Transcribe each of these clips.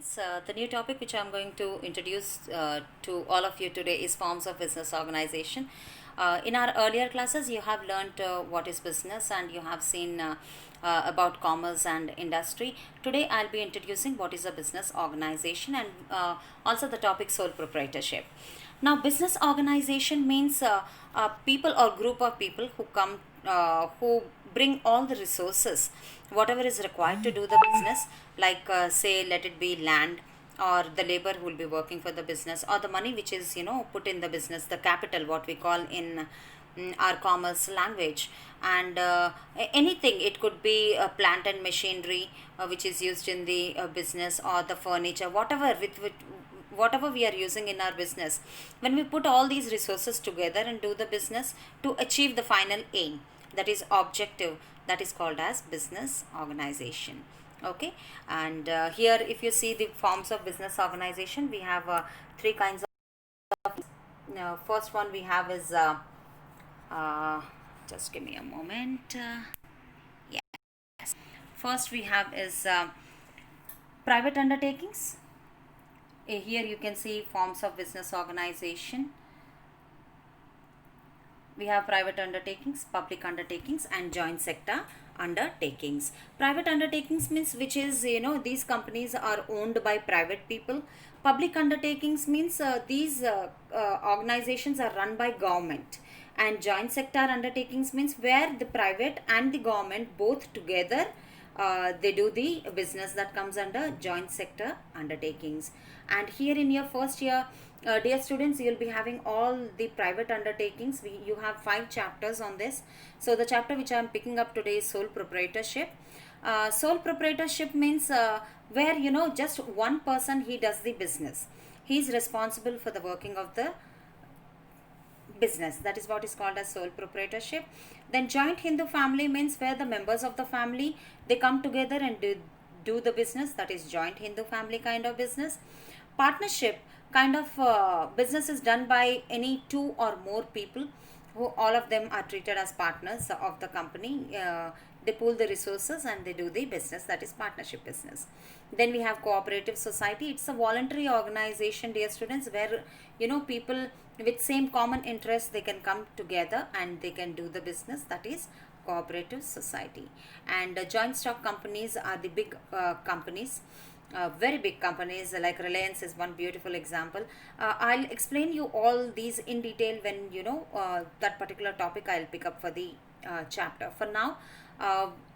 students. The new topic which I'm going to introduce to all of you today is forms of business organization. In our earlier classes, you have learned what is business and you have seen about commerce and industry. Today, I'll be introducing what is a business organization and also the topic sole proprietorship. Now, business organization means people or group of people who come, who bring all the resources, whatever is required to do the business, like say, let it be land or the labor who will be working for the business or the money which is put in the business, the capital, what we call in our commerce language, and anything. It could be a plant and machinery which is used in the business, or the furniture, whatever with whatever we are using in our business. When we put all these resources together and do the business to achieve the final aim, that is objective, that is called as business organization. Okay. And here, if you see the forms of business organization, we have three kinds of. First one we have is uh, just give me a moment. Yes, first we have is private undertakings. Here you can see forms of business organization. We have private undertakings, public undertakings, and joint sector undertakings. Private undertakings means which is, these companies are owned by private people. Public undertakings means these organizations are run by government. And joint sector undertakings means where the private and the government both together they do the business, that comes under joint sector undertakings. And here in your first year, dear students, you will be having all the private undertakings. You have 5 chapters on this. So the chapter which I am picking up today is sole proprietorship. Sole proprietorship means where just one person, he does the business. He is responsible for the working of the business. That is what is called as sole proprietorship. Then joint Hindu family means where the members of the family, they come together and do the business. That is joint Hindu family kind of business. Partnership kind of business is done by any 2 or more people who all of them are treated as partners of the company. They pool the resources and they do the business. That is partnership business. Then we have cooperative society. It's a voluntary organization, dear students, where people with same common interests, they can come together and they can do the business. That is cooperative society. And joint stock companies are the big companies. Very big companies like Reliance is one beautiful example. I'll explain you all these in detail when that particular topic I'll pick up for the chapter. For now,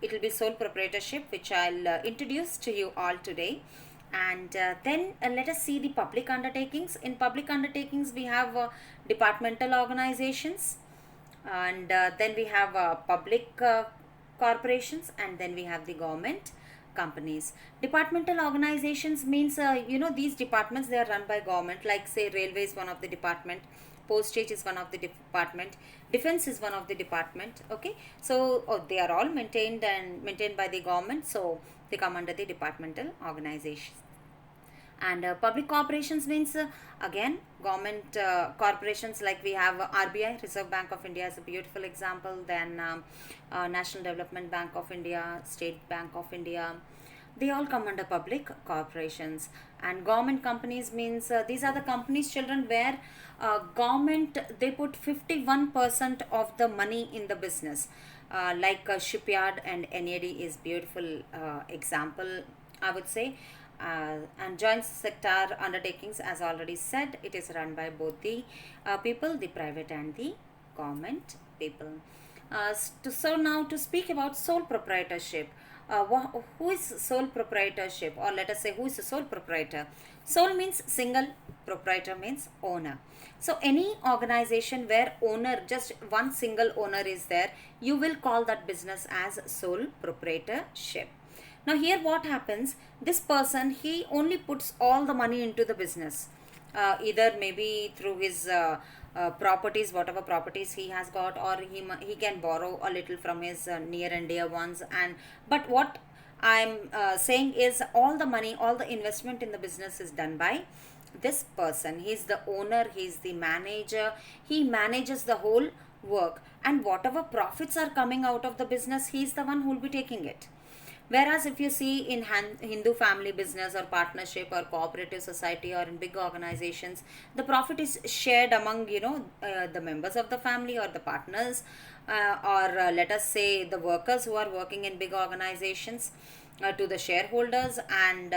it will be sole proprietorship, which I'll introduce to you all today. And then let us see the public undertakings. In public undertakings, we have departmental organizations, and then we have public corporations, and then we have the government companies. Departmental organizations means these departments, they are run by government, like say railway is one of the department, postage is one of the department, defense is one of the department. Okay, so they are all maintained by the government, so they come under the departmental organizations. And public corporations means again government corporations, like we have RBI, Reserve Bank of India, is a beautiful example. Then National Development Bank of India, State Bank of India, they all come under public corporations. And government companies means these are the companies, children, where government, they put 51% of the money in the business, like shipyard and NAD is beautiful example, I would say. And joint sector undertakings, as already said, it is run by both the people, the private and the government people. So now to speak about sole proprietorship, who is sole proprietorship, or let us say who is the sole proprietor? Sole means single, proprietor means owner. So any organization where owner, just one single owner is there, you will call that business as sole proprietorship. Now here what happens, this person, he only puts all the money into the business, either maybe through his properties, whatever properties he has got, or he can borrow a little from his near and dear ones. And but what I'm saying is, all the money, all the investment in the business is done by this person. He's the owner, he's the manager, he manages the whole work, and whatever profits are coming out of the business, he's the one who will be taking it. Whereas if you see in Hindu family business or partnership or cooperative society or in big organizations, the profit is shared among, the members of the family or the partners, or let us say the workers who are working in big organizations, to the shareholders, and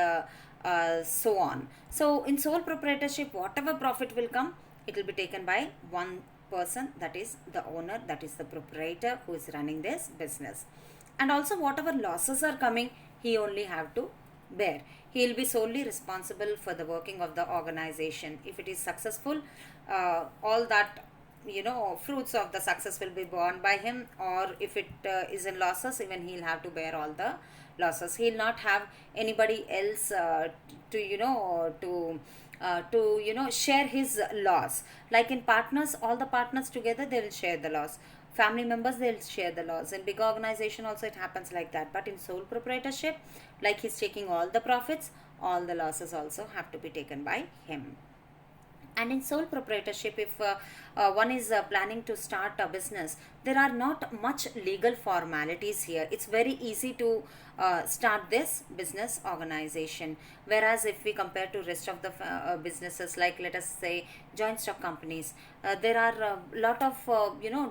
so on. So in sole proprietorship, whatever profit will come, it will be taken by one person, that is the owner, that is the proprietor who is running this business. And also whatever losses are coming, he only have to bear. He will be solely responsible for the working of the organization. If it is successful, all that, fruits of the success will be borne by him, or if it is in losses, even he'll have to bear all the losses. He'll not have anybody else to share his loss. Like in partners, all the partners together, they will share the loss. Family members, they'll share the loss. In big organization also it happens like that. But in sole proprietorship, like he's taking all the profits, all the losses also have to be taken by him. And in sole proprietorship, if one is planning to start a business, there are not much legal formalities here. It's very easy to start this business organization. Whereas if we compare to rest of the businesses, like let us say joint stock companies, there are a lot of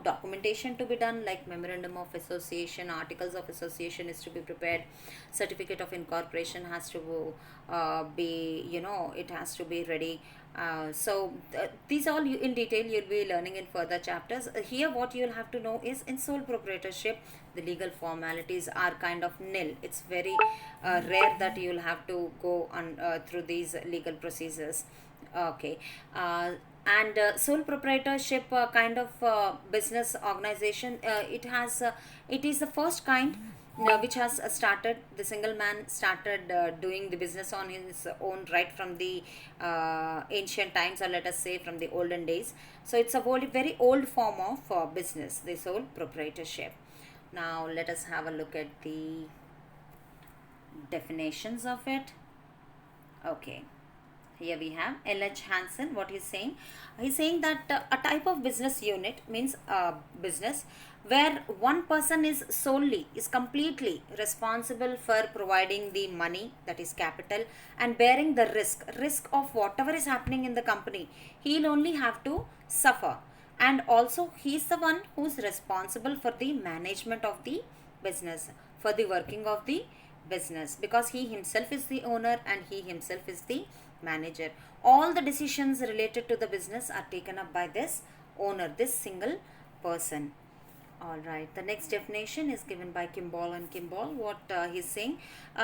documentation to be done, like memorandum of association, articles of association is to be prepared, certificate of incorporation has to be, it has to be ready. These all in detail you'll be learning in further chapters. Here what you'll have to know is in sole proprietorship, the legal formalities are kind of nil. It's very rare that you'll have to go on through these legal procedures. Okay. And sole proprietorship kind of business organization, it is the first kind which has started. The single man started doing the business on his own right from the ancient times, or let us say from the olden days. So it's a very old form of business, the sole proprietorship. Now let us have a look at the definitions of it. Okay. Here we have L.H. Hansen. What he's saying? He's saying that a type of business unit means business where one person is completely responsible for providing the money, that is capital, and bearing the risk of whatever is happening in the company. He'll only have to suffer, and also he's the one who's responsible for the management of the business, for the working of the business, because he himself is the owner and he himself is the manager. All the decisions related to the business are taken up by this owner, this single person. All right, the next definition is given by Kimball and Kimball. What he's saying,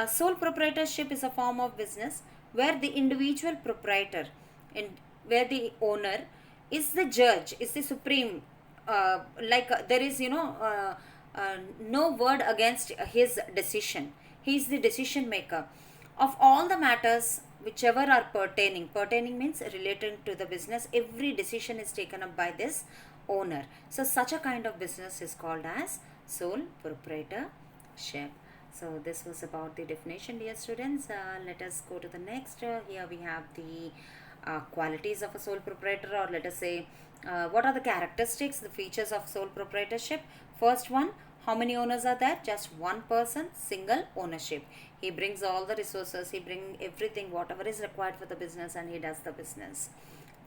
sole proprietorship is a form of business where the individual proprietor and where the owner is the judge, is the supreme, there is no word against his decision. He is the decision maker of all the matters whichever are pertaining means relating to the business. Every decision is taken up by this owner. So such a kind of business is called as sole proprietorship. So this was about the definition, dear students. Let us go to the next. Here we have the qualities of a sole proprietor, or let us say what are the characteristics, the features of sole proprietorship. First one, how many owners are there? Just one person, single ownership. He brings all the resources, he brings everything, whatever is required for the business, and he does the business.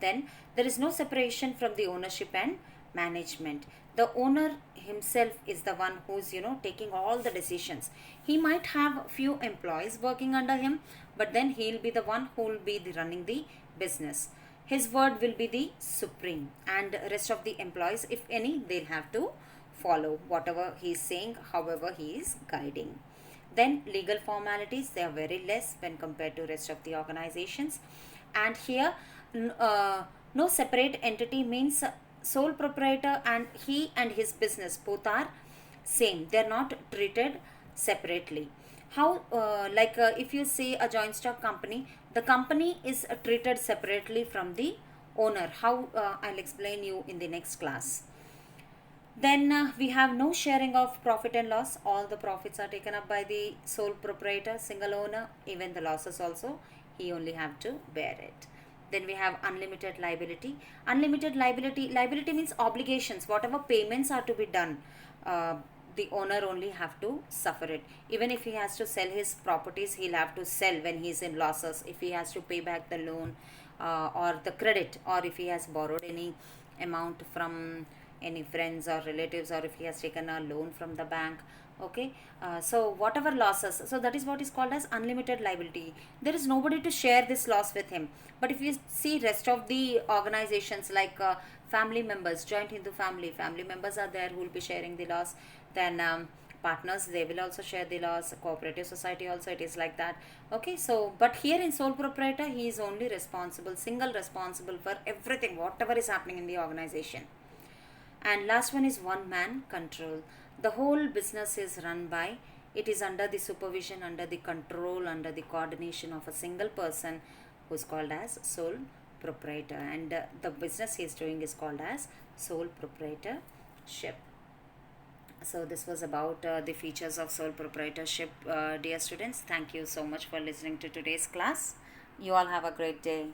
Then there is no separation from the ownership and management. The owner himself is the one who's taking all the decisions. He might have few employees working under him, but then he'll be the one who will be running the business. His word will be the supreme, and rest of the employees, if any, they'll have to follow whatever he is saying, however he is guiding. Then legal formalities, they are very less when compared to rest of the organizations. And here no separate entity means sole proprietor and he and his business both are same. They are not treated separately. How if you see a joint stock company, the company is treated separately from the owner. How I'll explain you in the next class. Then we have no sharing of profit and loss. All the profits are taken up by the sole proprietor, single owner. Even the losses also, he only have to bear it. Then we have unlimited liability. Unlimited liability means obligations. Whatever payments are to be done the owner only have to suffer it. Even if he has to sell his properties, he'll have to sell when he's in losses. If he has to pay back the loan or the credit, or if he has borrowed any amount from any friends or relatives, or if he has taken a loan from the bank. Okay, so whatever losses, so that is what is called as unlimited liability. There is nobody to share this loss with him. But if you see rest of the organizations, like family members, joint Hindu family members are there who will be sharing the loss. Then partners, they will also share the loss. Cooperative society also, it is like that. Okay, so but here in sole proprietor, he is only responsible, single responsible for everything, whatever is happening in the organization. And last one is one man control. The whole business is run by, it is under the supervision, under the control, under the coordination of a single person, who's called as sole proprietor, and the business he is doing is called as sole proprietorship. So this was about the features of sole proprietorship. Dear students, thank you so much for listening to today's class. You all have a great day.